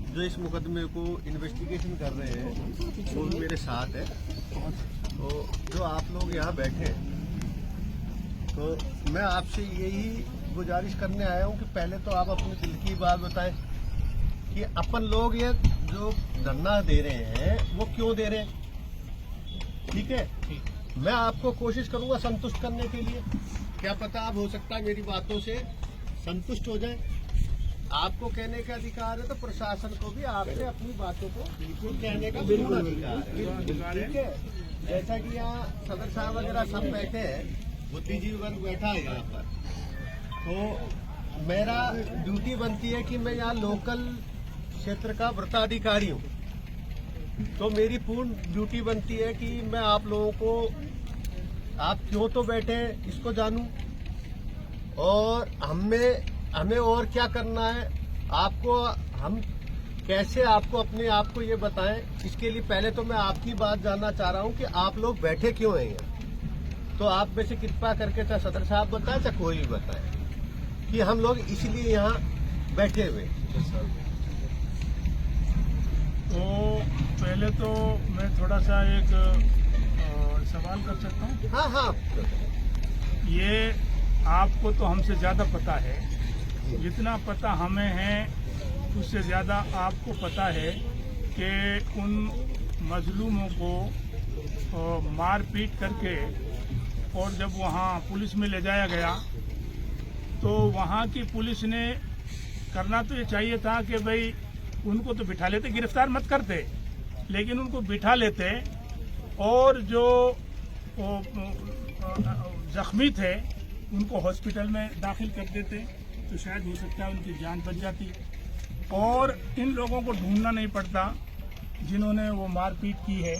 जो इस मुकदमे को इन्वेस्टिगेशन कर रहे हैं वो भी मेरे साथ है। तो जो आप लोग यहाँ बैठे हैं, तो मैं आपसे यही गुजारिश करने आया हूँ कि पहले तो आप अपने दिल की बात बताएं कि अपन लोग ये जो धरना दे रहे हैं वो क्यों दे रहे हैं। ठीक है, मैं आपको कोशिश करूंगा संतुष्ट करने के लिए। क्या पता आप हो सकता है मेरी बातों से संतुष्ट हो जाए। आपको कहने का अधिकार है तो प्रशासन को भी आपसे अपनी बातों को बिल्कुल कहने का बिल्कुल अधिकार है। ठीक है, जैसा कि यहाँ सदर साहब वगैरह सब बैठे हैं, बुद्धिजीवी वर्ग बैठा है यहाँ पर, तो मेरा ड्यूटी बनती है कि मैं यहाँ लोकल क्षेत्र का व्रताधिकारी हूँ। तो मेरी पूर्ण ड्यूटी बनती है कि मैं आप लोगों को आप क्यों तो बैठे इसको जानूं और हमें और क्या करना है, आपको हम कैसे आपको अपने आप को ये बताएं। इसके लिए पहले तो मैं आपकी बात जानना चाह रहा हूं कि आप लोग बैठे क्यों हैं यहाँ। तो आप में से कृपा करके चाहे सदर साहब बताएं चाहे कोई भी बताए कि हम लोग इसलिए यहाँ बैठे हुए। तो पहले तो मैं थोड़ा सा एक सवाल कर सकता हूँ। हाँ हाँ, ये आपको तो हमसे ज़्यादा पता है, जितना पता हमें है उससे ज़्यादा आपको पता है कि उन मजलूमों को मार पीट करके और जब वहाँ पुलिस में ले जाया गया तो वहाँ की पुलिस ने करना तो ये चाहिए था कि भाई उनको तो बिठा लेते, गिरफ्तार मत करते, लेकिन उनको बिठा लेते और जो जख्मी थे उनको हॉस्पिटल में दाखिल कर देते तो शायद हो सकता है उनकी जान बच जाती और इन लोगों को ढूंढना नहीं पड़ता जिन्होंने वो मारपीट की है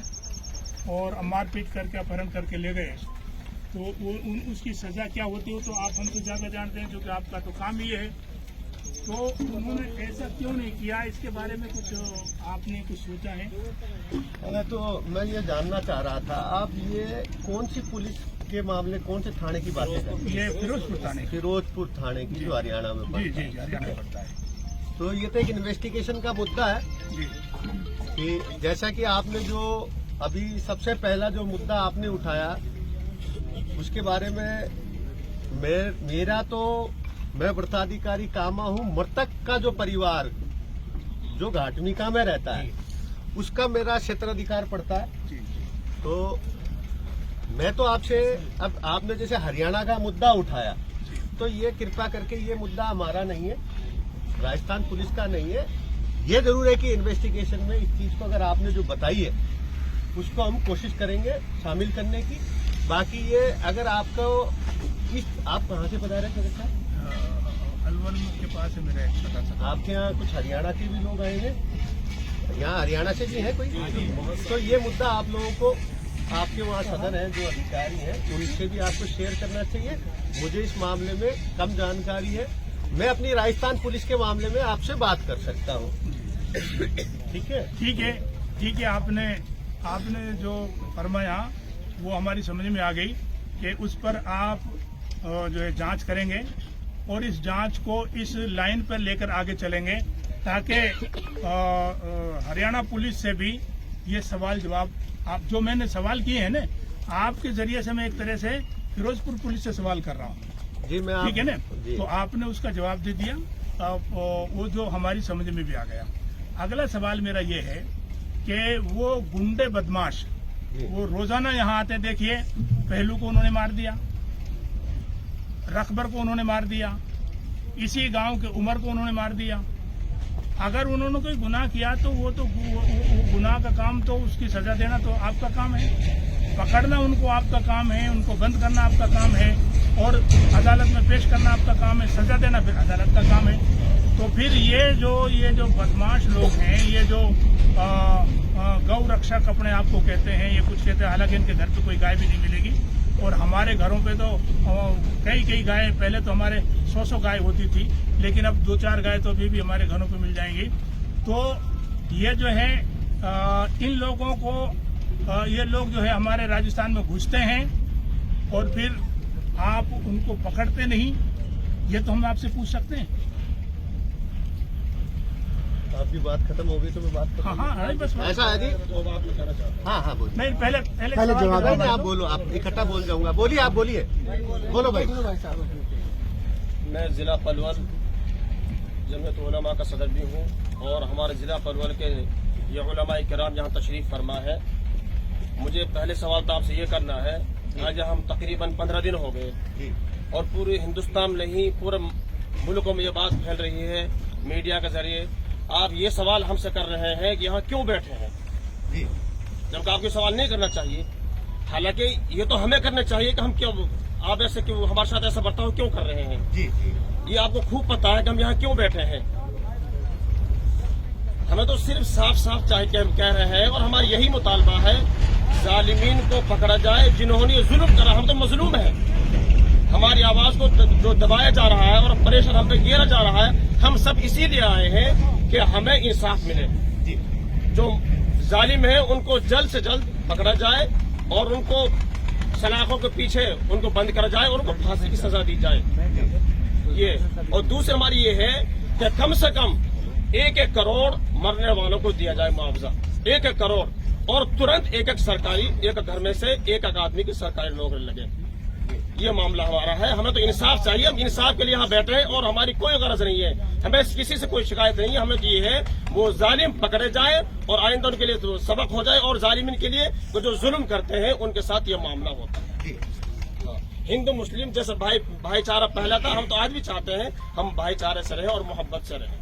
और मारपीट करके अपहरण करके ले गए। तो वो उसकी सज़ा क्या होती है तो आप हमसे ज़्यादा जानते हैं, क्योंकि आपका तो काम ही है। तो उन्होंने ऐसा क्यों नहीं किया, इसके बारे में कुछ आपने कुछ सोचा है? तो मैं ये जानना चाह रहा था, आप ये कौन सी पुलिस के मामले, कौन से थाने की बात कर रहे हैं? ये फिरोजपुर थाने, फिरोजपुर थाने की, जो हरियाणा में पड़ता है। जी हरियाणा में पड़ता है। तो ये तो एक इन्वेस्टिगेशन का मुद्दा है जी, कि जैसा कि आपने जो अभी सबसे पहला जो मुद्दा आपने उठाया उसके बारे में मेरा तो मैं व्रताधिकारी कामा हूँ। मृतक का जो परिवार जो घाटमिका में रहता है उसका मेरा क्षेत्राधिकार पड़ता है। तो मैं तो आपसे, अब आपने जैसे हरियाणा का मुद्दा उठाया तो ये कृपा करके ये मुद्दा हमारा नहीं है, राजस्थान पुलिस का नहीं है। ये जरूर है कि इन्वेस्टिगेशन में इस चीज को अगर आपने जो बताई है उसको हम कोशिश करेंगे शामिल करने की। बाकी ये अगर आपको आप कहाँ से पधारे थे? अलवर के पास है मेरा एक छोटा सा। आपके यहाँ कुछ हरियाणा के भी लोग आए हैं? यहाँ हरियाणा से भी है कोई? तो ये मुद्दा आप लोगों को, आपके वहाँ सदन है जो अधिकारी हैं उनसे भी आपको शेयर करना चाहिए। मुझे इस मामले में कम जानकारी है, मैं अपनी राजस्थान पुलिस के मामले में आपसे बात कर सकता हूँ। ठीक है, ठीक है, ठीक है। आपने जो फरमाया वो हमारी समझ में आ गई कि उस पर आप जो है जांच करेंगे और इस जांच को इस लाइन पर लेकर आगे चलेंगे ताकि हरियाणा पुलिस से भी ये सवाल जवाब आप जो मैंने सवाल किए हैं ना, आपके जरिए से मैं एक तरह से फिरोजपुर पुलिस से सवाल कर रहा हूँ। जी मैं ठीक है ना? तो आपने उसका जवाब दे दिया, वो जो हमारी समझ में भी आ गया। अगला सवाल मेरा ये है कि वो गुंडे बदमाश वो रोजाना यहाँ आते, देखिए पहलू को उन्होंने मार दिया, रकबर को उन्होंने मार दिया, इसी गांव के उमर को उन्होंने मार दिया। अगर उन्होंने कोई गुनाह किया तो वो गुनाह का काम तो उसकी सजा देना तो आपका काम है, पकड़ना उनको आपका काम है, उनको बंद करना आपका काम है और अदालत में पेश करना आपका काम है, सजा देना फिर अदालत का काम है। तो फिर ये जो बदमाश लोग हैं, ये जो गौ रक्षक अपने आप को कहते हैं, ये कुछ कहते हैं, हालांकि इनके घर पे कोई गाय भी नहीं मिलेगी और हमारे घरों पे तो कई गाय, पहले तो हमारे 100 गाय होती थी, लेकिन अब 2-4 गाय तो अभी भी हमारे घरों पे मिल जाएंगी। तो ये जो है इन लोगों को ये लोग जो है हमारे राजस्थान में घुसते हैं और फिर आप उनको पकड़ते नहीं, ये तो हम आपसे पूछ सकते हैं। अभी आपकी बात खत्म होगी तो मैं बात हाँ करूंगा। हाँ नहीं, बस ऐसा है जी? हाँ हाँ बोलिए। नहीं, पहले पहले सवाल जवाब का नहीं नहीं, आप बोलो, आप इकट्ठा बोल जाऊंगा। बोलिए, आप बोलिए, बोलो भाई। मैं जिला पलवल जमीयत उलमा का सदर भी हूँ और हमारे जिला पलवल के ये उलमा किराम यहाँ तशरीफ फरमा है। मुझे पहले सवाल तो आपसे ये करना है, आज हम तकरीबन 15 दिन हो गए जी और पूरे हिंदुस्तान में ही पूरे मुल्कों में ये बात फैल रही है मीडिया के जरिए। आप ये सवाल हमसे कर रहे हैं कि यहाँ क्यों बैठे हैं, जी जबकि आपको सवाल नहीं करना चाहिए। हालांकि ये तो हमें करना चाहिए कि हम क्यों, आप ऐसे क्यों हमारे साथ ऐसा बर्ताव क्यों कर रहे हैं। जी जी ये आपको खूब पता है कि हम यहाँ क्यों बैठे हैं। हमें तो सिर्फ साफ साफ चाहे कह रहे हैं और हमारा यही मुतालबा है, जालिमीन को पकड़ा जाए जिन्होंने जुल्म करा। हम तो मजलूम हैं, हमारी आवाज को जो दबाया जा रहा है और प्रेशर हम पे गिरा जा रहा है। हम सब इसीलिए आए हैं कि हमें इंसाफ मिले। जी जो जालिम है उनको जल्द से जल्द पकड़ा जाए और उनको सलाखों के पीछे उनको बंद करा जाए और उनको फांसी की सजा दी जाए। ये और दूसरी हमारी ये है कि कम से कम 1-1 करोड़ मरने वालों को दिया जाए मुआवजा, 1-1 करोड़, और तुरंत एक घर में से एक आदमी की सरकारी नौकरी लगे। ये मामला हमारा है, हमें तो इंसाफ चाहिए। हम इंसाफ के लिए यहाँ बैठे हैं और हमारी कोई गरज नहीं है, हमें किसी से कोई शिकायत नहीं है। हमें तो ये है वो जालिम पकड़े जाए और आइंदा उनके लिए तो सबक हो जाए और जालिमिन के लिए वो जो जुल्म करते हैं उनके साथ ये मामला होता है। जी हाँ, हिंदू मुस्लिम जैसे भाईचारा पहला था, हम तो आज भी चाहते हैं हम भाईचारे से रहें और मोहब्बत से रहें।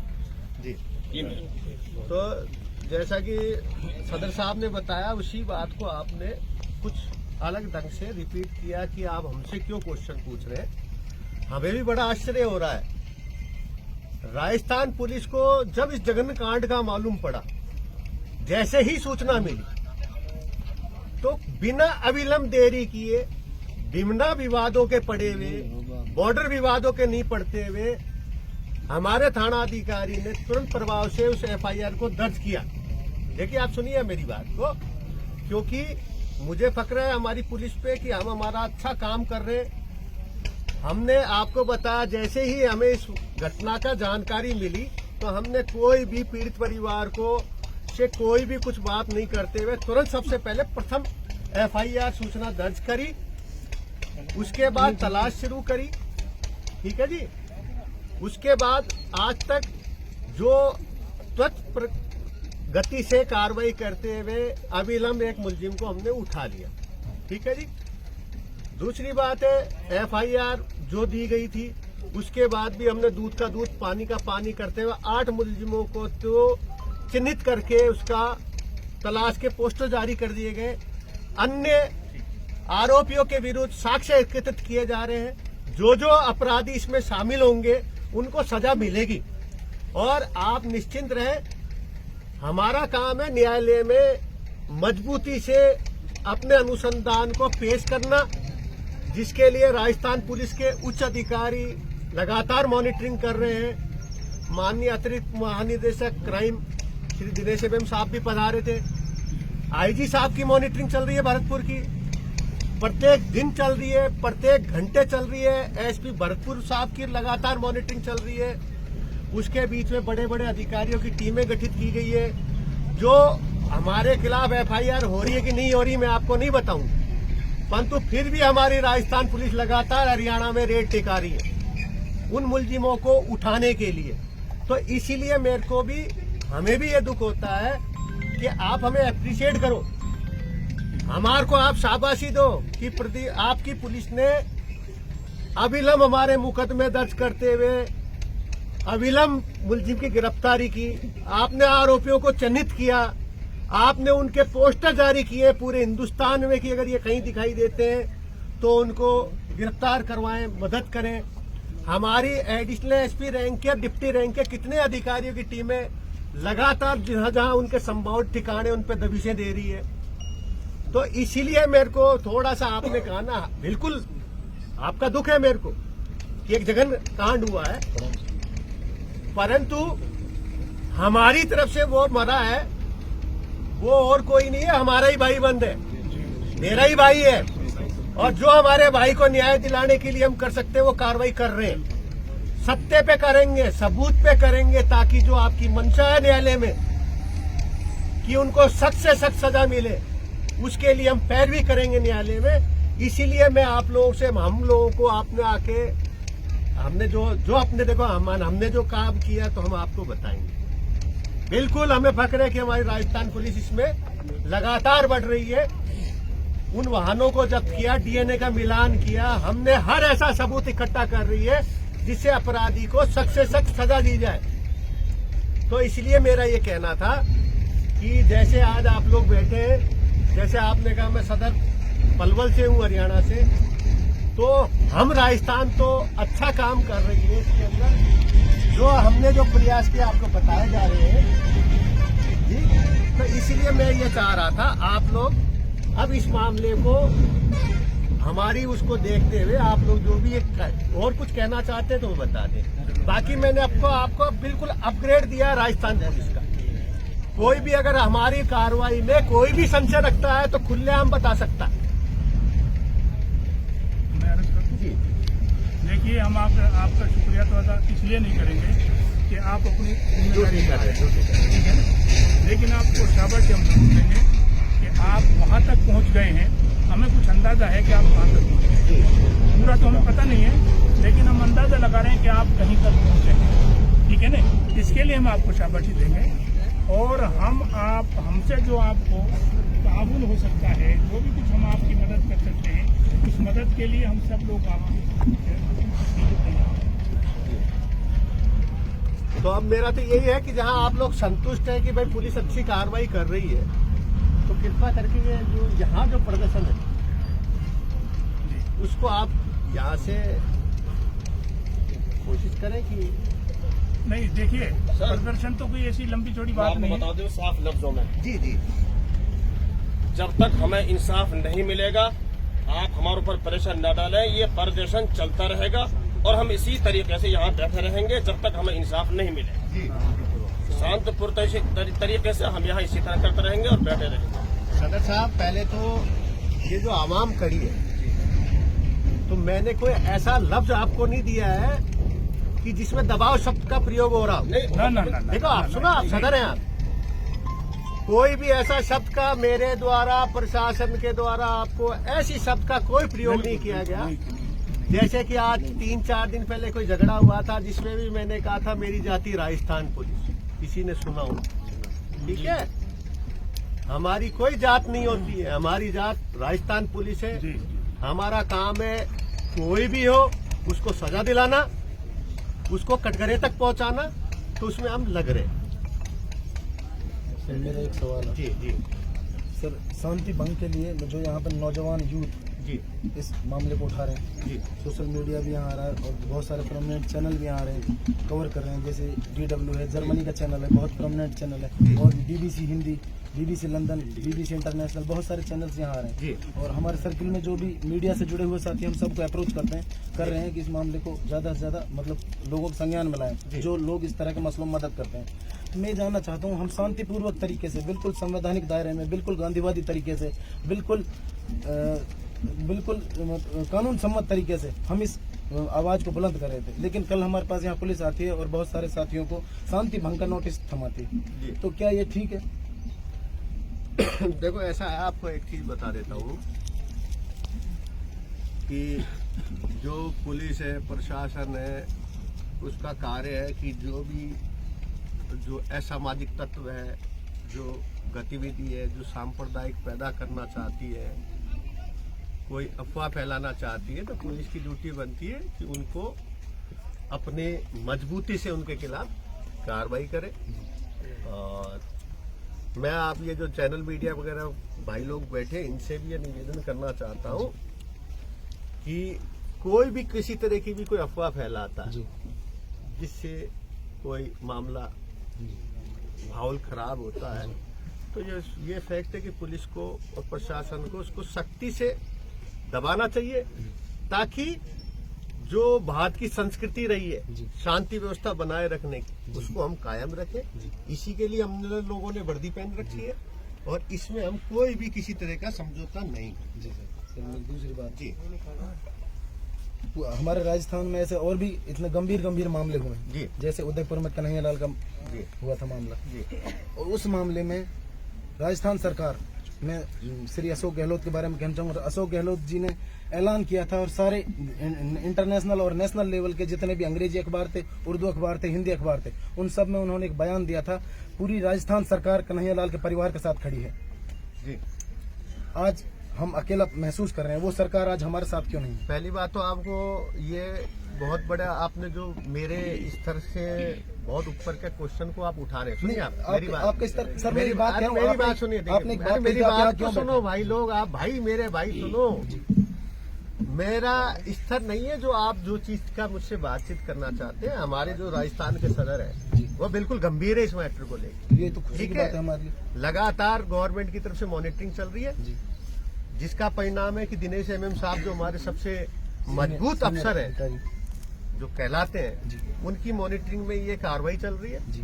जी ये मेरा तो जैसा कि सदर साहब ने बताया, उसी बात को आपने कुछ अलग ढंग से रिपीट किया कि आप हमसे क्यों क्वेश्चन पूछ रहे हैं। हमें भी बड़ा आश्चर्य हो रहा है। राजस्थान पुलिस को जब इस जघन्य कांड का मालूम पड़ा, जैसे ही सूचना मिली, तो बिना अविलंब देरी किए, बिना विवादों के पड़े हुए, बॉर्डर विवादों के नहीं पड़ते हुए, हमारे थाना अधिकारी ने तुरंत प्रभाव से उस एफआईआर को दर्ज किया। देखिए, आप सुनिए मेरी बात को, क्योंकि मुझे फक्र है हमारी पुलिस पे कि हम हमारा अच्छा काम कर रहे हैं। हमने आपको बताया, जैसे ही हमें इस घटना का जानकारी मिली तो हमने कोई भी पीड़ित परिवार को से कोई भी कुछ बात नहीं करते हुए तुरंत सबसे पहले प्रथम एफआईआर सूचना दर्ज करी, उसके बाद तलाश शुरू करी। ठीक है जी। उसके बाद आज तक जो त्वरित गति से कार्रवाई करते हुए अविलंब एक मुलजिम को हमने उठा लिया। ठीक है जी। दूसरी बात है, एफआईआर जो दी गई थी उसके बाद भी हमने दूध का दूध पानी का पानी करते हुए 8 मुलजिमों को तो चिन्हित करके उसका तलाश के पोस्टर जारी कर दिए गए। अन्य आरोपियों के विरुद्ध साक्ष्य एकत्रित किए जा रहे हैं। जो जो अपराधी इसमें शामिल होंगे उनको सजा मिलेगी। और आप निश्चिंत रहें, हमारा काम है न्यायालय में मजबूती से अपने अनुसंधान को पेश करना, जिसके लिए राजस्थान पुलिस के उच्च अधिकारी लगातार मॉनिटरिंग कर रहे हैं। माननीय अतिरिक्त महानिदेशक क्राइम श्री दिनेश एवं साहब भी पधारे थे। आईजी साहब की मॉनिटरिंग चल रही है भरतपुर की, प्रत्येक दिन चल रही है, प्रत्येक घंटे चल रही है। एसपी भरतपुर साहब की लगातार मॉनिटरिंग चल रही है। उसके बीच में बड़े बड़े अधिकारियों की टीमें गठित की गई है। जो हमारे खिलाफ एफआईआर हो रही है कि नहीं हो रही मैं आपको नहीं बताऊं, परंतु फिर भी हमारी राजस्थान पुलिस लगातार हरियाणा में रेड टिका रही है उन मुलजिमों को उठाने के लिए। तो इसीलिए मेरे को भी, हमें भी ये दुख होता है कि आप हमें अप्रिशिएट करो, हमारे को आप शाबाशी दो कि आपकी पुलिस ने अविलंब हमारे मुकदमे दर्ज करते हुए अविलंब मुलजिम की गिरफ्तारी की, आपने आरोपियों को चिन्हित किया, आपने उनके पोस्टर जारी किए पूरे हिंदुस्तान में कि अगर ये कहीं दिखाई देते हैं तो उनको गिरफ्तार करवाएं, मदद करें। हमारी एडिशनल एसपी रैंक के, डिप्टी रैंक के कितने अधिकारियों की टीमें लगातार जहां जहां उनके संभावित ठिकाने उन पर दबिशें दे रही है। तो इसीलिए मेरे को थोड़ा सा आपने कहा ना, बिल्कुल आपका दुख है मेरे को कि एक जघन्य कांड हुआ है, परंतु हमारी तरफ से वो मरा है वो और कोई नहीं है, हमारा ही भाई बंद है, मेरा ही भाई है। और जो हमारे भाई को न्याय दिलाने के लिए हम कर सकते हैं वो कार्रवाई कर रहे हैं। सत्य पे करेंगे, सबूत पे करेंगे, ताकि जो आपकी मंशा है न्यायालय में कि उनको सख्त से सख्त सजा मिले, उसके लिए हम पैरवी करेंगे न्यायालय में। इसीलिए मैं आप लोगों से, हम लोगों को आपने आके, हमने जो अपने देखो हमने जो काम किया तो हम आपको बताएंगे। बिल्कुल हमें फक्र है कि हमारी राजस्थान पुलिस इसमें लगातार बढ़ रही है। उन वाहनों को जब्त किया, डीएनए का मिलान किया, हमने हर ऐसा सबूत इकट्ठा कर रही है जिससे अपराधी को सख्त से सख्त सजा दी जाए। तो इसलिए मेरा ये कहना था कि जैसे आज आप लोग बैठे हैं, जैसे आपने कहा मैं सदर पलवल से हूँ, हरियाणा से, तो हम राजस्थान तो अच्छा काम कर रही है। इसके अंदर जो हमने जो प्रयास किया आपको बताए जा रहे हैं जी। तो इसलिए मैं ये चाह रहा था आप लोग अब इस मामले को हमारी उसको देखते हुए आप लोग जो भी एक और कुछ कहना चाहते हैं तो वो बता दें। बाकी मैंने आपको बिल्कुल अपग्रेड दिया राजस्थान पुलिस का। कोई भी अगर हमारी कार्रवाई में कोई भी संशय रखता है तो खुलेआम बता सकता है। मैं अर्ज कर दूं? देखिए, हम आपका शुक्रिया तो अदा इसलिए नहीं करेंगे कि आप अपनी जिम्मेदारी कर रहे हैं, ठीक है ना, लेकिन आपको शाबाशी हम जरूर देंगे कि आप वहां तक पहुंच गए हैं। हमें कुछ अंदाजा है कि आप कहां तक पहुंचे, पूरा तो हमें पता नहीं है, लेकिन हम अंदाजा लगा रहे हैं कि आप कहीं तक पहुंचे हैं, ठीक है ना। इसके लिए हम आपको शाबाशी देंगे और हमसे जो आपको ताउन हो सकता है, जो भी कुछ हम आपकी मदद कर सकते हैं, उस मदद के लिए हम सब लोग आपकी। तो अब मेरा तो यही है कि जहां आप लोग संतुष्ट हैं कि भाई पुलिस अच्छी कार्रवाई कर रही है, तो कृपा करके ये जो यहाँ जो प्रदर्शन है उसको आप यहाँ से कोशिश करें कि नहीं। देखिए, प्रदर्शन तो कोई ऐसी लंबी चौड़ी बात नहीं है। बता दो साफ लफ्जों में, जी जी, जब तक हमें इंसाफ नहीं मिलेगा आप हमारे ऊपर प्रेशर न डालें। ये प्रदर्शन चलता रहेगा और हम इसी तरीके से यहाँ बैठे रहेंगे जब तक हमें इंसाफ नहीं मिले। जी शांतपूर्ण तरीके से हम यहाँ इसी तरह करते रहेंगे और बैठे रहेंगे। सदर साहब, पहले तो ये जो आवाम खड़ी है, तो मैंने कोई ऐसा लफ्ज आपको नहीं दिया है कि जिसमें दबाव शब्द का प्रयोग हो रहा हो। ना। देखो, आप सुनो, आप सदर हैं, आप कोई भी ऐसा शब्द का मेरे द्वारा, प्रशासन के द्वारा आपको ऐसी शब्द का कोई प्रयोग नहीं किया गया। जैसे कि आज 3-4 दिन पहले कोई झगड़ा हुआ था जिसमें भी मैंने कहा था मेरी जाति राजस्थान पुलिस, किसी ने सुना हो? ठीक है, हमारी कोई जात नहीं होती है, हमारी जात राजस्थान पुलिस है। हमारा काम है कोई भी हो उसको सजा दिलाना, उसको कटघरे तक पहुंचाना, तो उसमें हम लग रहे हैं। सर, मेरा एक सवाल है। जी जी सर, शांति भंग के लिए जो यहाँ पर नौजवान यूथ जी इस मामले को उठा रहे हैं, जी, सोशल मीडिया भी यहाँ आ रहा है और बहुत सारे प्रोमिनेंट चैनल भी यहाँ आ रहे हैं, कवर कर रहे हैं। जैसे DW है, जर्मनी का चैनल है, बहुत प्रोमिनेंट चैनल है, और BBC Hindi, BBC London, BBC international, बहुत सारे चैनल्स यहाँ आ रहे हैं। और हमारे सर्किल में जो भी मीडिया से जुड़े हुए साथी, हम सबको अप्रोच कर रहे हैं कि इस मामले को ज़्यादा से ज़्यादा मतलब लोगों के संज्ञान में लाएं, जो लोग इस तरह के मसलों में मदद करते हैं। तो मैं जानना चाहता हूँ, हम शांतिपूर्वक तरीके से, बिल्कुल संवैधानिक दायरे में, बिल्कुल गांधीवादी तरीके से, बिल्कुल कानून सम्मत तरीके से हम इस आवाज को बुलंद कर रहे थे, लेकिन कल हमारे पास यहाँ पुलिस आती है और बहुत सारे साथियों को शांति भंग का नोटिस थमाती है। तो क्या ये ठीक है? देखो, ऐसा है, आपको एक चीज बता देता हूँ कि जो पुलिस है, प्रशासन है, उसका कार्य है कि जो असामाजिक तत्व है, जो गतिविधि है, जो सांप्रदायिक पैदा करना चाहती है, कोई अफवाह फैलाना चाहती है, तो पुलिस की ड्यूटी बनती है कि उनको अपने मजबूती से उनके खिलाफ कार्रवाई करे। और मैं आप ये जो चैनल मीडिया वगैरह भाई लोग बैठे, इनसे भी ये निवेदन करना चाहता हूँ कि कोई भी किसी तरह की भी कोई अफवाह फैलाता है जिससे कोई मामला माहौल खराब होता है, तो ये फैक्ट है कि पुलिस को और प्रशासन को उसको सख्ती से दबाना चाहिए, ताकि जो भारत की संस्कृति रही है शांति व्यवस्था बनाए रखने की, उसको हम कायम रखें। इसी के लिए हम लोगों ने वर्दी पहन रखी है और इसमें हम कोई भी किसी तरह का समझौता नहीं। जी सर। दूसरी बात जी, हमारे राजस्थान में ऐसे और भी इतने गंभीर मामले हुए हैं। जी जैसे उदयपुर में कन्हैयालाल का जी हुआ था मामला, जी और उस मामले में राजस्थान सरकार, मैं श्री अशोक गहलोत के बारे में कहना चाहूँगा, अशोक गहलोत जी ने ऐलान किया था और सारे इंटरनेशनल और नेशनल लेवल के जितने भी अंग्रेजी अखबार थे, उर्दू अखबार थे, हिंदी अखबार थे, उन सब में उन्होंने एक बयान दिया था, पूरी राजस्थान सरकार कन्हैयालाल के परिवार के साथ खड़ी है। जी। आज हम अकेला महसूस कर रहे हैं, वो सरकार आज हमारे साथ क्यों नहीं? पहली बात तो आपको ये बहुत बड़ा आपने जो मेरे स्तर से बहुत ऊपर के क्वेश्चन को आप उठा रहे हैं। सुनिए आप मेरी बात, आपके स्तर सर मेरी बात कह रहा हूं, मेरी आपने- बात सुनिए, आपने एक देखिए, बात मेरी कही, आप यहाँ बात तो क्यों सुनो बैठे? भाई लोग, आप भाई मेरे भाई सुनो, मेरा स्तर नहीं है जो आप जो चीज का मुझसे बातचीत करना चाहते हैं। हमारे जो राजस्थान के सदर है वो बिल्कुल गंभीर है इस मैटर को लेकर। ये तो खुशी ठीक की है। बात है हमारे लिए। लगातार गवर्नमेंट की तरफ से मॉनिटरिंग चल रही है, जी। जिसका परिणाम है कि दिनेश एमएम साहब जो हमारे सबसे मजबूत अफसर है जो कहलाते हैं, उनकी मॉनिटरिंग में ये कार्रवाई चल रही है। जी।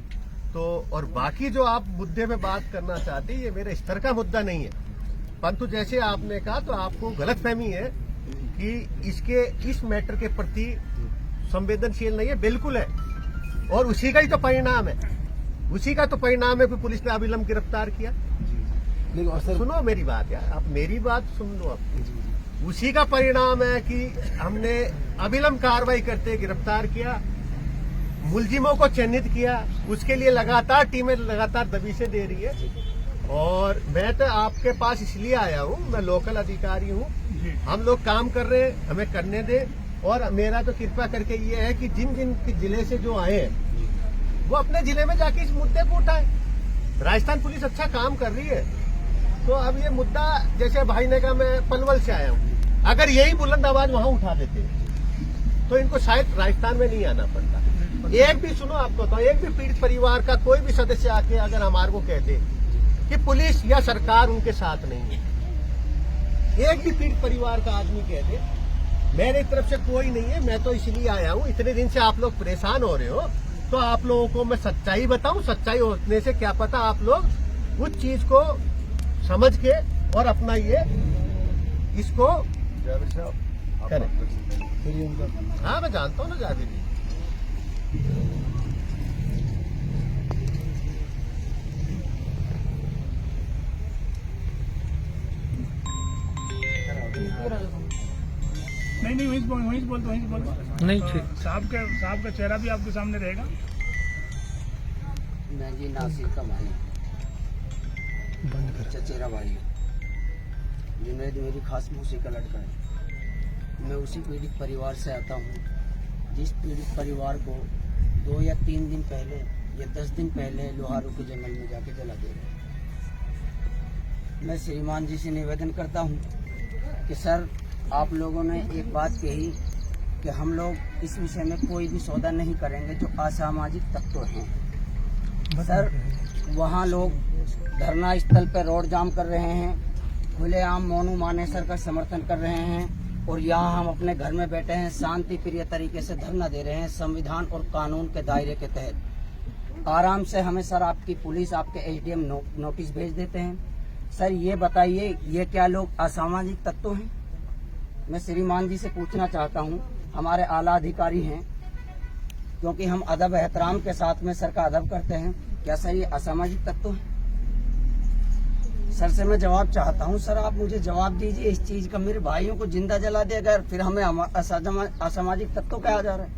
तो और बाकी जो आप मुद्दे में बात करना चाहते हैं, ये मेरे स्तर का मुद्दा नहीं है, परंतु जैसे आपने कहा तो आपको गलतफहमी है कि इस मैटर के प्रति संवेदनशील नहीं है। बिल्कुल है, और उसी का ही तो परिणाम है, उसी का तो परिणाम है कि पुलिस ने अविलंब गिरफ्तार किया। लेकिन और सर सुनो मेरी बात यार, आप मेरी बात सुन लो आप। उसी का परिणाम है कि हमने अविलंब कार्रवाई करते गिरफ्तार किया, मुलजिमों को चिन्हित किया, उसके लिए लगातार टीमें लगातार दबीशें दे रही है। और मैं तो आपके पास इसलिए आया हूँ, मैं लोकल अधिकारी हूँ, हम लोग काम कर रहे हैं, हमें करने दे। और मेरा तो कृपा करके ये है कि जिन जिन जिले से जो आए हैं वो अपने जिले में जाके इस मुद्दे को उठाए। राजस्थान पुलिस अच्छा काम कर रही है, तो अब ये मुद्दा, जैसे भाई ने कहा मैं पलवल से आया हूँ, अगर यही बुलंद आवाज वहां उठा देते तो इनको शायद राजस्थान में नहीं आना पड़ता। एक भी सुनो आपको तो, एक भी पीड़ित परिवार का कोई भी सदस्य आके अगर हमारे को कह दे कि पुलिस या सरकार उनके साथ नहीं है, एक भी पीड़ित परिवार का आदमी कह दे, मेरी तरफ से कोई नहीं है। मैं तो इसलिए आया हूँ, इतने दिन से आप लोग परेशान हो रहे हो, तो आप लोगों को मैं सच्चाई बताऊं। सच्चाई होने से क्या पता आप लोग उस चीज को समझ के और अपना ये इसको करें। फिर ये उनका हाँ मैं जानता हूँ ना जावेद जी। नहीं वहीं बोल नहीं ठीक। साहब का चेहरा भी आपके सामने रहेगा। मैं जी नासिर का भाई, चचेरा भाई, जुनैद मेरी खास मौसी का लड़का है। मैं उसी पीड़ित परिवार से आता हूँ जिस पीड़ित परिवार को 2 या 3 दिन पहले या 10 दिन पहले लोहारू के जंगल में जाके जला दे रहे। मैं श्रीमान जी से निवेदन करता हूँ कि सर, आप लोगों ने एक बात कही कि हम लोग इस विषय में कोई भी सौदा नहीं करेंगे जो असामाजिक तत्व हैं। सर, वहाँ लोग धरना स्थल पर रोड जाम कर रहे हैं, खुलेआम मोनू मानेसर का समर्थन कर रहे हैं, और यहाँ हम अपने घर में बैठे हैं, शांति प्रिय तरीके से धरना दे रहे हैं, संविधान और कानून के दायरे के तहत। आराम से हमें सर आपकी पुलिस, आपके एसडीएम नोटिस भेज देते हैं। सर ये बताइए, ये क्या लोग असामाजिक तत्व हैं? मैं श्रीमान जी से पूछना चाहता हूँ, हमारे आला अधिकारी हैं, क्योंकि हम अदब एहतराम के साथ में सर का अदब करते हैं, क्या सर ये असामाजिक तत्व है? सर से मैं जवाब चाहता हूँ। सर आप मुझे जवाब दीजिए इस चीज का। मेरे भाइयों को जिंदा जला दे अगर, फिर हमें असामाजिक तत्व कहा जा रहा है।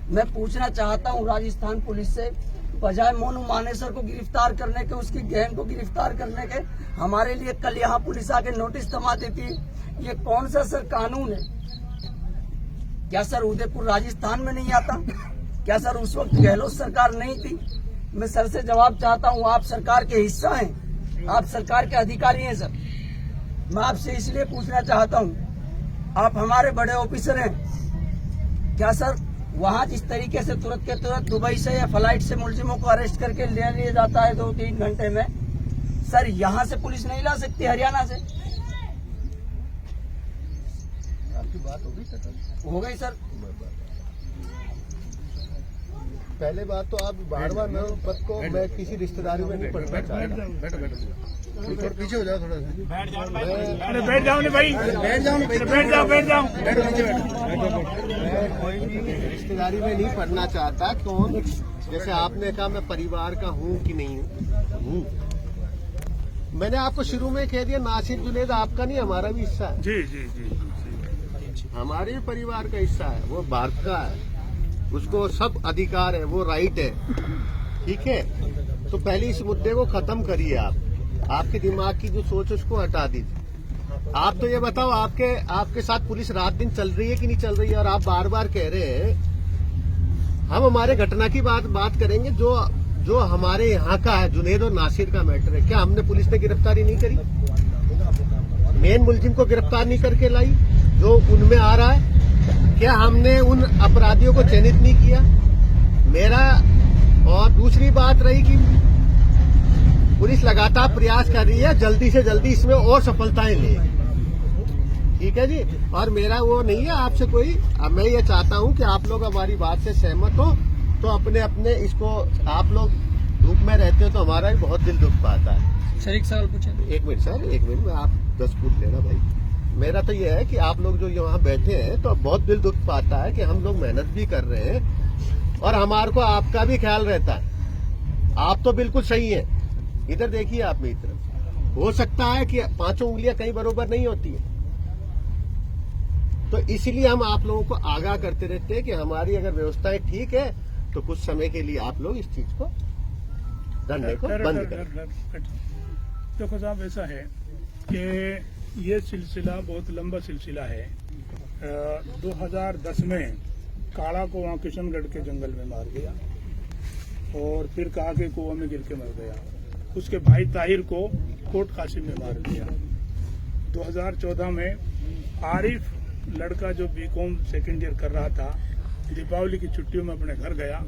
मैं पूछना चाहता हूँ राजस्थान पुलिस से, बजाय मोनू मानेसर को गिरफ्तार करने के, उसकी गैंग को गिरफ्तार करने के, हमारे लिए कल यहाँ पुलिस आके नोटिस थमा देती है। ये कौन सा सर कानून है? क्या सर उदयपुर राजस्थान में नहीं आता? क्या सर उस वक्त गहलोत सरकार नहीं थी? मैं सर से जवाब चाहता हूँ। आप सरकार के हिस्सा हैं, आप सरकार के अधिकारी हैं। सर मैं आपसे इसलिए पूछना चाहता हूँ, आप हमारे बड़े ऑफिसर हैं, क्या सर वहाँ जिस तरीके से तुरंत के तुरंत दुबई से या फ्लाइट से मुलजिमों को अरेस्ट करके ले लिया जाता है 2-3 घंटे में, सर यहाँ से पुलिस नहीं ला सकती हरियाणा से? आपकी बात हो गई सर? हो गई सर। पहले बात तो आप बार बार मेरे पद को मैं किसी रिश्तेदारी में नहीं पढ़ना चाहता। पीछे हो जाओ थोड़ा सा। अरे बैठ जाओ ना भाई, बैठ जाओ, बैठ जाओ। मैं कोई भी रिश्तेदारी में नहीं पढ़ना चाहता। कौन, जैसे आपने कहा मैं परिवार का हूँ कि नहीं हूँ, मैंने आपको शुरू में कह दिया नासिर जुनेद आपका नहीं हमारा भी हिस्सा है। जी जी जी, हमारे भी परिवार का हिस्सा है, वो भारत का है, उसको सब अधिकार है, वो राइट है। ठीक है, तो पहले इस मुद्दे को खत्म करिए। आप आपके दिमाग की जो सोच उसको हटा दीजिए। आप तो ये बताओ आपके साथ पुलिस रात दिन चल रही है कि नहीं चल रही है? और आप बार बार कह रहे हैं हम हमारे घटना की बात करेंगे जो हमारे यहाँ का है, जुनेद और नासिर का मैटर है। क्या हमने पुलिस ने गिरफ्तारी नहीं करी? मेन मुलजिम को गिरफ्तार नहीं करके लाई जो उनमें आ रहा है? क्या हमने उन अपराधियों को चयनित नहीं किया? मेरा और दूसरी बात रही कि पुलिस लगातार प्रयास कर रही है जल्दी से जल्दी इसमें और सफलताएं ले। ठीक है जी, और मेरा वो नहीं है आपसे कोई, मैं ये चाहता हूं कि आप लोग हमारी बात से सहमत हो तो अपने अपने इसको, आप लोग धूप में रहते हो तो हमारा भी बहुत दिल दुख पाता है। सर एक सवाल पूछे। एक मिनट सर, एक मिनट में आप 10 पूछ लेना भाई। मेरा तो ये है कि आप लोग जो यहाँ बैठे हैं तो बहुत दिल दुख पाता है कि हम लोग मेहनत भी कर रहे हैं और हमारे को आपका भी ख्याल रहता है। आप तो बिल्कुल सही है। इधर देखिए, आप मेरी तरफ, हो सकता है कि 5 उंगलियां कहीं बरोबर नहीं होती है, तो इसीलिए हम आप लोगों को आगाह करते रहते हैं कि हमारी अगर व्यवस्थाएं ठीक है तो कुछ समय के लिए आप लोग इस चीज को धरने को बंद करें। देखो साहब, ऐसा है कि ये सिलसिला बहुत लंबा सिलसिला है। 2010 में काड़ा को वहाँ किशनगढ़ के जंगल में मार गया और फिर कहा कि कुआं में गिर के मर गया। उसके भाई ताहिर को कोट कासिम में मार दिया। 2014 में आरिफ लड़का जो बीकॉम सेकेंड ईयर कर रहा था, दीपावली की छुट्टियों में अपने घर गया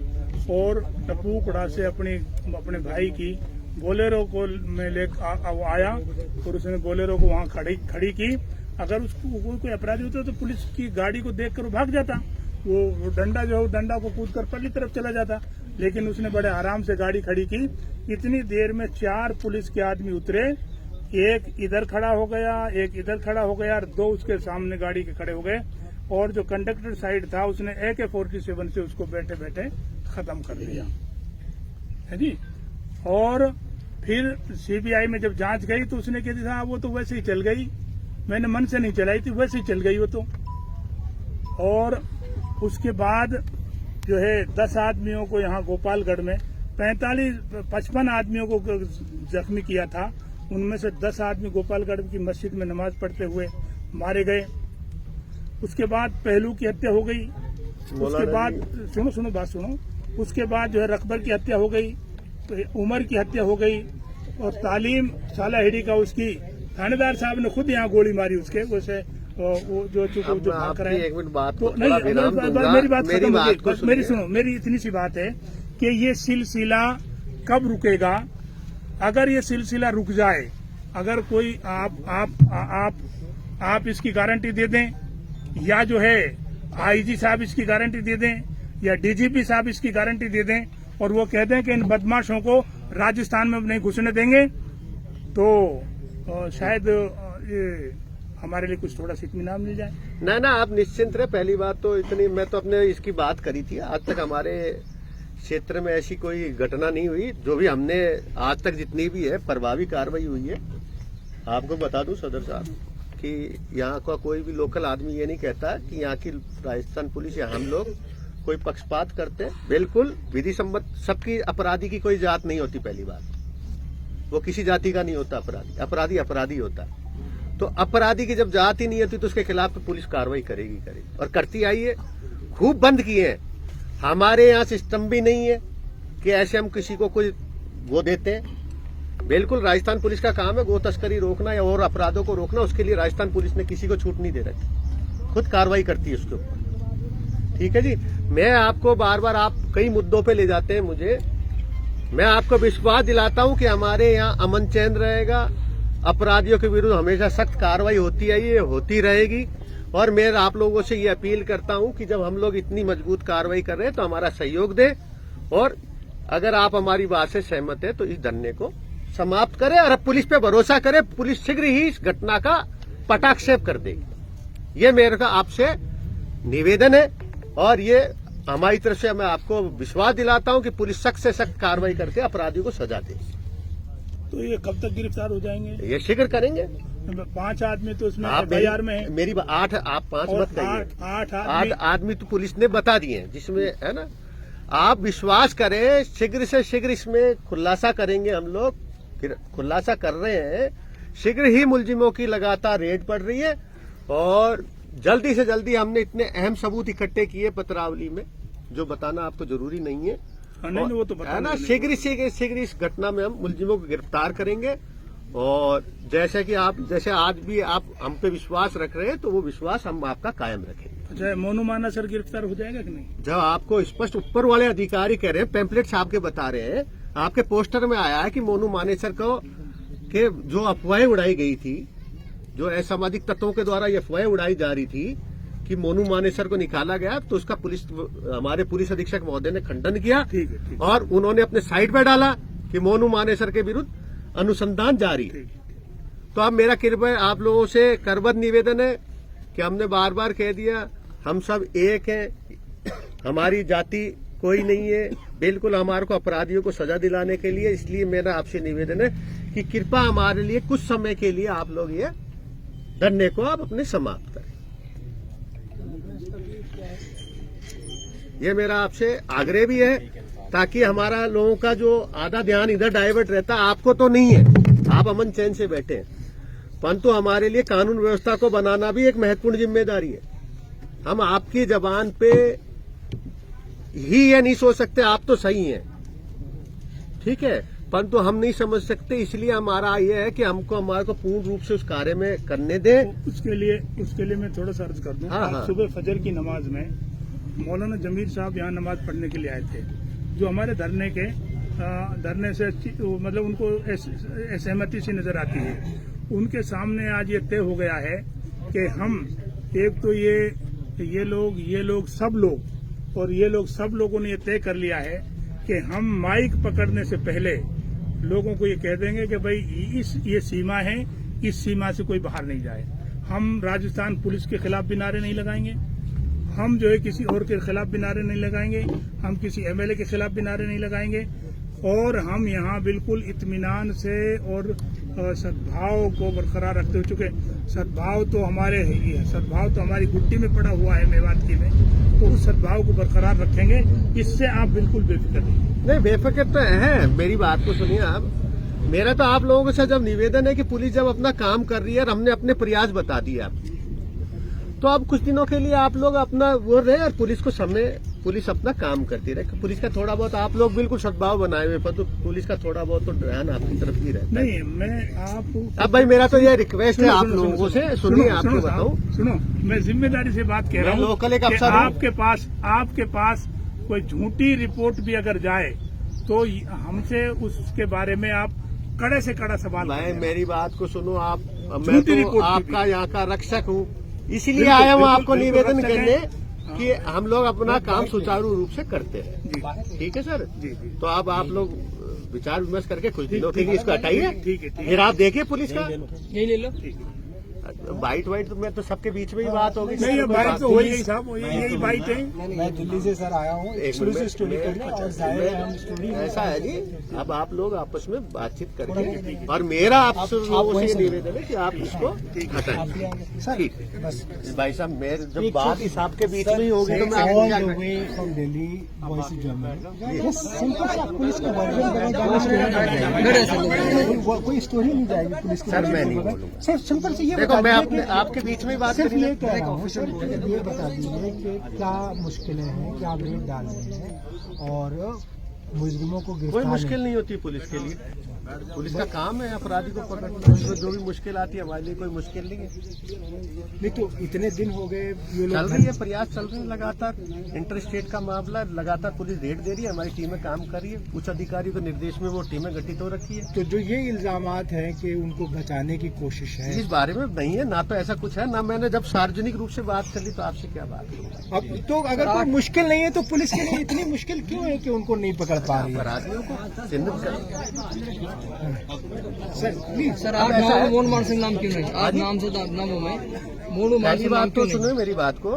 और टपूकड़ा से अपने भाई की बोलेरो को में ले आया और उसने बोलेरो को वहां खड़ी की। अगर उसको कोई अपराधी होता तो पुलिस की गाड़ी को देखकर वो भाग जाता, वो डंडा जो है डंडा को कूद कर पहली तरफ चला जाता, लेकिन उसने बड़े आराम से गाड़ी खड़ी की। इतनी देर में 4 पुलिस के आदमी उतरे, एक इधर खड़ा हो गया, एक इधर खड़ा हो गया और 2 उसके सामने गाड़ी के खड़े हो गए और जो कंडक्टर साइड था उसने AK-47 से उसको बैठे बैठे खत्म कर दिया है जी। और फिर CBI में जब जांच गई तो उसने कह दिया वो तो वैसे ही चल गई, मैंने मन से नहीं चलाई थी, वैसे ही चल गई वो तो। और उसके बाद जो है 10 आदमियों को यहाँ गोपालगढ़ में 55 आदमियों को जख्मी किया था। उनमें से 10 आदमी गोपालगढ़ की मस्जिद में नमाज पढ़ते हुए मारे गए। उसके बाद पहलू की हत्या हो गई। उसके बाद सुनो बात सुनो, उसके बाद जो है रकबर की हत्या हो गई, उमर की हत्या हो गई और तालीम सालाहिड़ी का उसकी थानेदार साहब ने खुद यहाँ गोली मारी उसके, वैसे वो जो भाग रहे हैं। एक मिनट बात तो नहीं, मेरी बात खत्म हो गई। मेरी सुनो, मेरी इतनी सी बात है कि ये सिलसिला कब रुकेगा? अगर ये सिलसिला रुक जाए, अगर कोई आप इसकी गारंटी दे दें या जो है IG साहब इसकी गारंटी दे दें या DGP साहब इसकी गारंटी दे दें और वो कह दें कि इन बदमाशों को राजस्थान में नहीं घुसने देंगे, तो शायद ये हमारे लिए कुछ थोड़ा सा इत्मीनान मिल जाए। ना आप निश्चिंत रहे। पहली बात तो इतनी, मैं तो अपने इसकी बात करी थी, आज तक हमारे क्षेत्र में ऐसी कोई घटना नहीं हुई। जो भी हमने आज तक जितनी भी है प्रभावी कार्रवाई हुई है। आपको बता दूं सदर साहब कि यहाँ का कोई भी लोकल आदमी ये नहीं कहता कि यहाँ की राजस्थान पुलिस या हम लोग कोई पक्षपात करते। बिल्कुल विधि सम्मत, सबकी अपराधी की कोई जात नहीं होती। पहली बात, वो किसी जाति का नहीं होता अपराधी अपराधी होता। तो अपराधी की जब जात ही नहीं होती तो उसके खिलाफ तो पुलिस कार्रवाई करेगी और करती आई है। खूब बंद किए हैं। हमारे यहाँ सिस्टम भी नहीं है कि ऐसे हम किसी को कोई वो देते हैं। बिल्कुल राजस्थान पुलिस का काम है गो तस्करी रोकना या और अपराधों को रोकना। उसके लिए राजस्थान पुलिस ने किसी को छूट नहीं दे रखी, खुद कार्रवाई करती है उसके ऊपर। ठीक है जी, मैं आपको बार बार, आप कई मुद्दों पे ले जाते हैं मुझे, मैं आपको विश्वास दिलाता हूं कि हमारे यहाँ अमन चैन रहेगा। अपराधियों के विरुद्ध हमेशा सख्त कार्रवाई होती है, ये होती रहेगी। और मैं आप लोगों से ये अपील करता हूं कि जब हम लोग इतनी मजबूत कार्रवाई कर रहे हैं तो हमारा सहयोग दें और अगर आप हमारी बात से सहमत है तो इस धरने को समाप्त करें और अब पुलिस पे भरोसा करें। पुलिस शीघ्र ही इस घटना का पटाक्षेप कर देगी। ये मेरे का आपसे निवेदन है और ये हमारी तरफ से मैं आपको विश्वास दिलाता हूं कि पुलिस सख्त से सख्त कार्रवाई करके अपराधियों को सजा देगी। तो ये कब तक गिरफ्तार हो जाएंगे? ये शीघ्र करेंगे। 5 आदमी तो उसमें आप FIR में है। मेरी 8 आप 5 और मत कहिए। 8 आदमी तो पुलिस ने बता दिए हैं जिसमें है ना। आप विश्वास करें, शीघ्र से शीघ्र इसमें खुलासा करेंगे हम लोग। फिर खुलासा कर रहे हैं, शीघ्र ही मुलजिमों की लगातार रेड पड़ रही है और जल्दी से जल्दी हमने इतने अहम सबूत इकट्ठे किए पत्रावली में जो बताना आपको जरूरी नहीं है। नहीं, वो तो है ना। शीघ्र इस घटना में हम मुलजिमों को गिरफ्तार करेंगे और जैसे आज भी आप हम पे विश्वास रख रहे हैं तो वो विश्वास हम आपका कायम रखेंगे। अच्छा, मोनू माना सर गिरफ्तार हो जाएगा कि नहीं? जब आपको स्पष्ट ऊपर वाले अधिकारी कह रहे हैं, पैम्पलेट छाप के बता रहे हैं, आपके पोस्टर में आया है कि मोनू मानेसर को के जो अफवाहें उड़ाई गई थी, जो असामाजिक तत्वों के द्वारा ये अफवाहें उड़ाई जा रही थी कि मोनू मानेसर को निकाला गया, तो उसका हमारे पुलिस अधीक्षक महोदय ने खंडन किया। ठीक है। और उन्होंने अपने साइट पर डाला कि मोनू मानेसर के विरुद्ध अनुसंधान जारी है। तो अब मेरा कृपया आप लोगों से करबद्ध निवेदन है कि हमने बार बार कह दिया, हम सब एक हैं, हमारी जाति कोई नहीं है, बिल्कुल हमारे को अपराधियों को सजा दिलाने के लिए। इसलिए मेरा आपसे निवेदन है कि कृपया हमारे लिए कुछ समय के लिए आप लोग ये धरने को आप अपने समाप्त करें। ये मेरा आपसे आग्रह भी है ताकि हमारा लोगों का जो आधा ध्यान इधर डाइवर्ट रहता, आपको तो नहीं है, आप अमन चैन से बैठे हैं, परंतु हमारे लिए कानून व्यवस्था को बनाना भी एक महत्वपूर्ण जिम्मेदारी है। हम आपकी जबान पे ही ये नहीं सोच सकते आप तो सही हैं, ठीक है, परंतु हम नहीं समझ सकते। इसलिए हमारा ये है कि हमको हमारे को पूर्ण रूप से उस कार्य में करने दें। उसके लिए मैं थोड़ा सा अर्ज कर दूं। हाँ। सुबह फजर की नमाज में मौलाना जमीर साहब यहाँ नमाज पढ़ने के लिए आए थे, जो हमारे धरने से मतलब उनको असहमति सी नजर आती है। उनके सामने आज ये तय हो गया है कि हम एक तो ये लोग सब लोगों ने ये तय कर लिया है कि हम माइक पकड़ने से पहले लोगों को ये कह देंगे कि भाई ये सीमा है, इस सीमा से कोई बाहर नहीं जाए। हम राजस्थान पुलिस के खिलाफ भी नारे नहीं लगाएंगे, हम जो है किसी और के खिलाफ भी नारे नहीं लगाएंगे, हम किसी MLA के खिलाफ भी नारे नहीं लगाएंगे और हम यहाँ बिल्कुल इत्मीनान से और सद्भाव को बरकरार रखते हुए, चूंकि सद्भाव तो हमारे ही है, सद्भाव तो हमारी गुट्टी में पड़ा हुआ है मेवात की में, तो उस सद्भाव को बरकरार रखेंगे। इससे आप बिल्कुल बेफिक्र नहीं। बेफिक्र तो है। मेरी बात को सुनिए आप। मेरा तो आप लोगों से जब निवेदन है कि पुलिस जब अपना काम कर रही है और हमने अपने प्रयास बता दिए आप, तो अब कुछ दिनों के लिए आप लोग अपना वो रहे और पुलिस अपना काम करती रहे। पुलिस का थोड़ा बहुत आप लोग बिल्कुल सद्भाव बनाए हुए, पर तो पुलिस का थोड़ा बहुत तो ध्यान आपकी तरफ ही रहता है। नहीं, मैं अब भाई मेरा तो ये रिक्वेस्ट है आप लोगों से, सुनिए आपको बताऊं। सुनो, मैं जिम्मेदारी से बात कह रहा हूँ। लोकल एक अफसर आपके पास कोई झूठी रिपोर्ट भी अगर जाए तो हमसे उसके बारे में आप कड़े से कड़ा सवाल भाई मेरी बात को सुनो आप। मैं झूठी तो रिपोर्ट आपका यहाँ का रक्षक हूँ, इसीलिए आया हूँ आपको निवेदन करने कि हम लोग अपना काम सुचारू रूप से करते हैं। ठीक है सर जी। तो अब आप लोग विचार विमर्श करके कुछ दिनों के लिए इसको हटाइए। ठीक है। फिर आप देखिए पुलिस का यही ले लो। बाइट में तो सबके बीच में ही बात होगी। नहीं, ये बाइट तो हो ही गई साहब, यही बाइट है। मैं दिल्ली से सर आया हूँ एक्सक्लूसिव स्टोरी करने और जाहिर है हम स्टोरी ऐसा है जी। अब आप लोग आपस में बातचीत करके, और मेरा आप लोगों से निवेदन है कि आप इसको हटाएं। ठीक है बस भाई साहब, मेरे जब बात इस आपके बीच में ही होगी तो मैं आपको क्या करूं? From Delhi voice Germany simple सा पुलिस का वर्जन कोई स्टोरी नहीं जाएगी पुलिस की। सर मैं नहीं बोलूंगा। सिर्फ सिंपल से ये देखो मैं आपके बीच में ही बात सिर्फ करी ये कह रहा हूँ सर, ये बता दीजिए कि क्या मुश्किलें हैं, क्या रेट डाल रहे हैं और मुजरिमों को कोई गिरफ्तार मुश्किल नहीं होती पुलिस के लिए। पुलिस का काम है अपराधी को पकड़ना, उसमें जो भी मुश्किल आती है हमारे लिए कोई मुश्किल नहीं है। नहीं तो इतने दिन हो गए ये चल लोग रही है, प्रयास चल रहे हैं लगातार, इंटर स्टेट का मामला लगातार पुलिस रेड दे रही है, हमारी टीमें काम कर रही है, उच्च अधिकारियों के निर्देश में वो टीमें गठित हो रखी है। तो जो ये इल्जामात हैं कि उनको बचाने की कोशिश है, इस बारे में नहीं है, ना तो ऐसा कुछ है, ना मैंने जब सार्वजनिक रूप से बात कर ली तो आपसे क्या बात करूं। अब तो अगर कोई मुश्किल नहीं है तो पुलिस के लिए इतनी मुश्किल क्यों है कि उनको नहीं पकड़ पा रही है? अपराधियों को चिन्हित सर प्लीज सर आप नाम मोहन मान सिंह नाम क्यों नहीं? आप नाम से नाम हो मैं मोनू मान पहली सिंह नाम बात क्यों तो नहीं? सुनो मेरी बात को,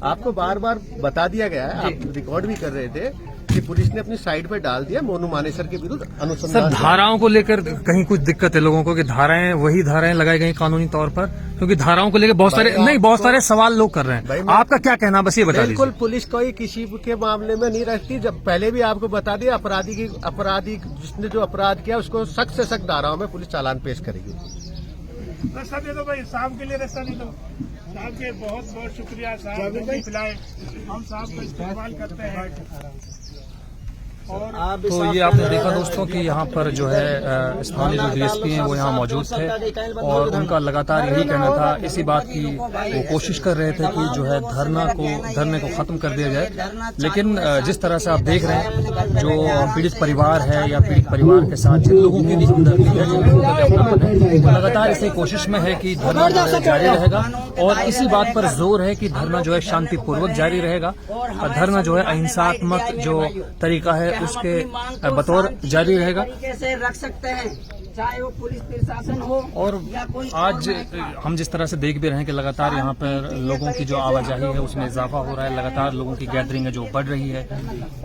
आपको बार बार बता दिया गया है, आप रिकॉर्ड भी कर रहे थे कि पुलिस ने अपनी साइट पे डाल दिया मोनू मानेसर के विरुद्ध सर अनुसंधान। धाराओं को लेकर कहीं कुछ दिक्कत है लोगों को कि धाराएं वही धाराएं लगाई गई कानूनी तौर पर, क्योंकि धाराओं को लेकर बहुत सारे सवाल लोग कर रहे भाई हैं। मैं- आपका क्या कहना, बस ये बता बिल्कुल दीजिए। पुलिस कोई किसी के मामले में नहीं रखती, जब पहले भी आपको बता दिया अपराधी जिसने जो अपराध किया उसको सख्त से सख्त धाराओं में पुलिस चालान पेश करेगी। रास्ता दे दो भाई, साहब के लिए रास्ता दे दो। साहब के बहुत बहुत शुक्रिया, साहब ने पिलाए, हम साहब का इस्तेमाल करते हैं। और तो ये आपने देखा दोस्तों कि यहाँ पर जो है स्थानीय जो डीएसपी हैं वो यहाँ मौजूद थे और उनका लगातार यही कहना था, इसी बात की वो कोशिश कर रहे थे कि जो है धरने को खत्म कर दिया जाए। लेकिन जिस तरह से आप देख रहे हैं, जो पीड़ित परिवार है या पीड़ित परिवार के साथ जिन लोगों की भी हमदर्दी है, जिन लोगों का भी अपनापन है, वो लगातार इसी कोशिश में है कि धरना जो है जारी रहेगा और इसी बात पर जोर है कि धरना जो है शांतिपूर्वक जारी रहेगा और धरना जो है अहिंसात्मक जो तरीका है उसके बतौर जारी रहेगा। तरीके से रख सकते हैं, चाहे वो पुलिस प्रशासन हो और या कोई आज हम जिस तरह से देख भी रहे हैं कि लगातार यहाँ पर लोगों की जो आवाजाही है उसमें इजाफा हो रहा है, लगातार लोगों की गैदरिंग है जो बढ़ रही है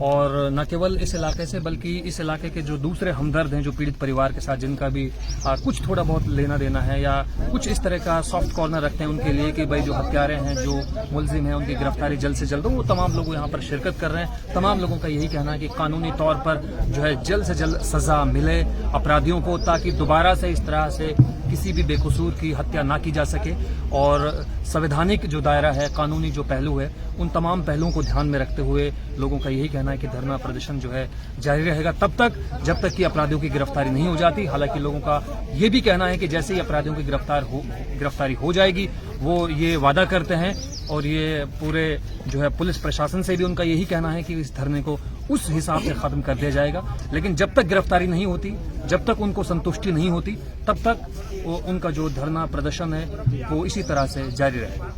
और न केवल इस इलाके से बल्कि इस इलाके के जो दूसरे हमदर्द हैं, जो पीड़ित परिवार के साथ जिनका भी कुछ थोड़ा बहुत लेना देना है या कुछ इस तरह का सॉफ्ट कॉर्नर रखते हैं उनके लिए कि भाई जो हत्यारे हैं, जो मुलजिम हैं, उनकी गिरफ्तारी जल्द से जल्द हो, वो तमाम लोग यहाँ पर शिरकत कर रहे हैं। तमाम लोगों का यही कहना है कि कानूनी तौर पर जो है जल्द से जल्द सजा मिले अपराधियों को, ताकि दोबारा से इस तरह से किसी भी बेकसूर की हत्या ना की जा सके और संवैधानिक जो दायरा है, कानूनी जो पहलू है, उन तमाम पहलुओं को ध्यान में रखते हुए लोगों का यही कहना है कि धरना प्रदर्शन जो है जारी रहेगा तब तक जब तक कि अपराधियों की गिरफ्तारी नहीं हो जाती। हालांकि लोगों का ये भी कहना है कि जैसे ही अपराधियों की गिरफ्तारी हो जाएगी वो ये वादा करते हैं और ये पूरे जो है पुलिस प्रशासन से भी उनका यही कहना है कि इस धरने को उस हिसाब से खत्म कर दिया जाएगा। लेकिन जब तक गिरफ्तारी नहीं होती, जब तक उनको संतुष्टि नहीं होती, तब तक उनका जो धरना प्रदर्शन है वो इसी तरह से जारी रहेगा।